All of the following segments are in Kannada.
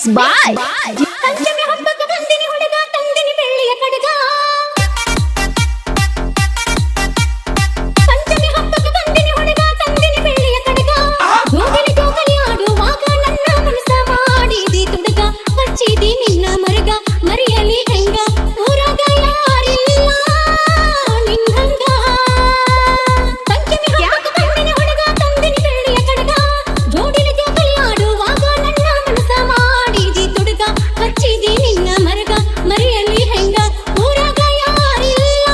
Mixed by ಪಂಚಮಿ ಹಬ್ಬಕ್ಕೆ ಬಂದಿನಿ ಹುಡುಗ ತಂದಿನಿ ಬೆಳ್ಳಿಯ ಕಡಗ ಪಂಚಮಿ ಹಬ್ಬಕ್ಕೆ ಬಂದಿನಿ ಹುಡುಗ ತಂದಿನಿ ಬೆಳ್ಳಿಯ ಕಡಗ ಜೋಗಲಿ ಜೋಗಲಿ ಆಡುವಾಗ ನನ್ನ ಮನಸ ಮಾಡಿದಿ ತುಡುಗ ಹಚ್ಚಿದಿ ನಿನ್ನ ಮರಗ ಮರಿಯಲಿ ಹೆಂಗ ಊರಾಗ ಯಾರಿಲ್ಲ ನಿನ್ನಂಗ ಪಂಚಮಿ ಹಬ್ಬಕ್ಕೆ ಬಂದಿನಿ ಹುಡುಗ ತಂದಿನಿ ಬೆಳ್ಳಿಯ ಕಡಗ ಜೋಡಿಲಿ ಜೋಗಲಿ ಆಡುವಾಗ ನನ್ನ ಮನಸ ಮಾಡಿದಿ ತುಡುಗ ಹಚ್ಚಿದಿ ನಿನ್ನ ಮರಗ ಮರಿಯಲಿ ಹೆಂಗ ಊರಾಗ ಯಾರಿಲ್ಲ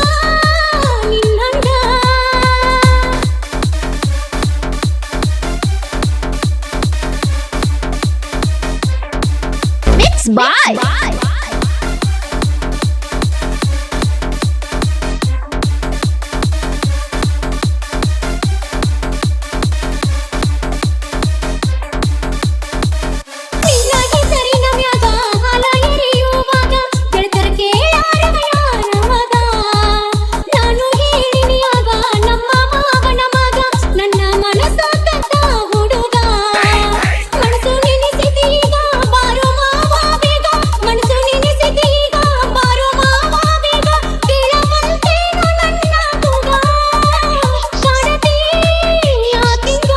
ನಿನ್ನಂಗ Mixed by ನಿನ್ನ ಹೆಸರಿ ನಮ್ಯಾಗ ಹಾಲ ಎರೆಯುವಾಗ ಗೆಳತರಕ್ಕೆ ಯಾರವಯ ನಮಗ ನಾನು ಹೇಳಿನಿಯಾಗ ನಮ್ಮ ಮಾವನ ಮಗ ನನ್ನ ಮನಸ್ಸ ಕದ್ದ ಹುಡುಗ ಮನಸ್ಸು ನೆನೆಸಿದೀಗ ಬಾರೋ ಮಾವ ಬೇಗ ಮನಸ್ಸು ನೆನೆಸಿದೀಗ ಬಾರೋ ಮಾವ ಬೇಗ ಕೇಳವಂತೇನು ನನ್ನ ಕೂಗ ಕಾಣತಿ ಯಾಕಿಂಗ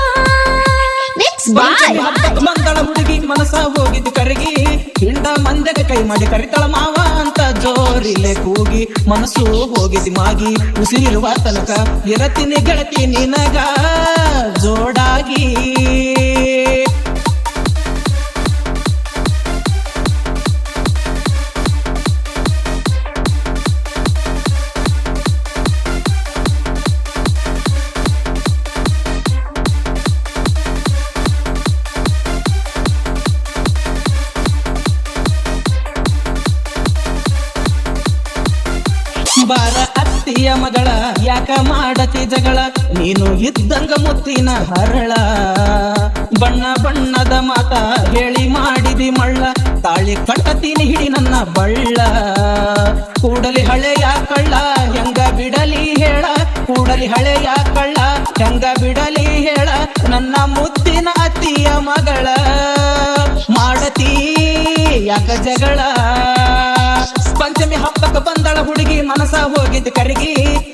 Mixed by ಹಬ್ಬಕ್ಕೆ ಬಂದಳ ಹುಡುಗಿ ಮನಸ ಹೋಗಿದ್ದು ಕರಗಿ ಹಿಂಡ ಮಂದಗ ಕೈ ಮಾಡಿ ಕರಿತಳ ಮಾವ ಅಂತ ಜೋರಿಲೆ ಕೂಗಿ ಮನಸ್ಸು ಹೋಗಿಸಿ ಮಾಗಿ ಉಸಿರಿರುವ ತನಕ ಇರತೀನಿ ಗೆಳತಿ ನಿನಗ ಜೋಡಾಗಿ ಬಾರ ಅತ್ತಿಯ ಮಗಳ ಯಾಕ ಮಾಡತಿ ಜಗಳ ನೀನು ಇದ್ದಂಗ ಮುತ್ತಿನ ಹರಳ ಬಣ್ಣ ಬಣ್ಣದ ಮಾತ ಹೇಳಿ ಮಾಡಿದಿ ಮಳ್ಳ ತಾಳಿ ಕಟ್ಟತೀನಿ ಹಿಡಿ ನನ್ನ ಬಳ್ಳ ಕೂಡಲಿ ಹಳೆಯ ಕಳ್ಳ ಹೆಂಗ ಬಿಡಲಿ ಹೇಳ ಕೂಡಲಿ ಹಳೆಯ ಕಳ್ಳ ಹೆಂಗ ಬಿಡಲಿ ಹೇಳ ನನ್ನ ಮುತ್ತಿನ ಅತ್ತಿಯ ಮಗಳ ಮಾಡತಿ ಯಾಕ ಜಗಳ ಪಂಚಮಿ ಹಬ್ಬಕ್ಕೆ ಬಂದಳ ಹುಡುಗಿ ಮನಸ ಹೋಗಿದ್ದು ಕರಗಿ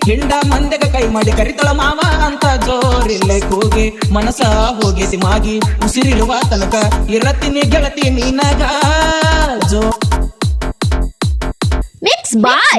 ಹಿಂಡ ಮಂದಗ ಕೈ ಮಾಡಿ ಕರಿತಳ ಮಾವ ಅಂತ ಜೋರಿಲ್ಲೆ ಕೂಗಿ ಮನಸ ಹೋಗಿಸಿ ಮಾಗಿ ಉಸಿರಿರುವ ತನಕ ಇರತೀನಿ ಗೆಳತಿ ನಿನಗ ಜೋ Mixed by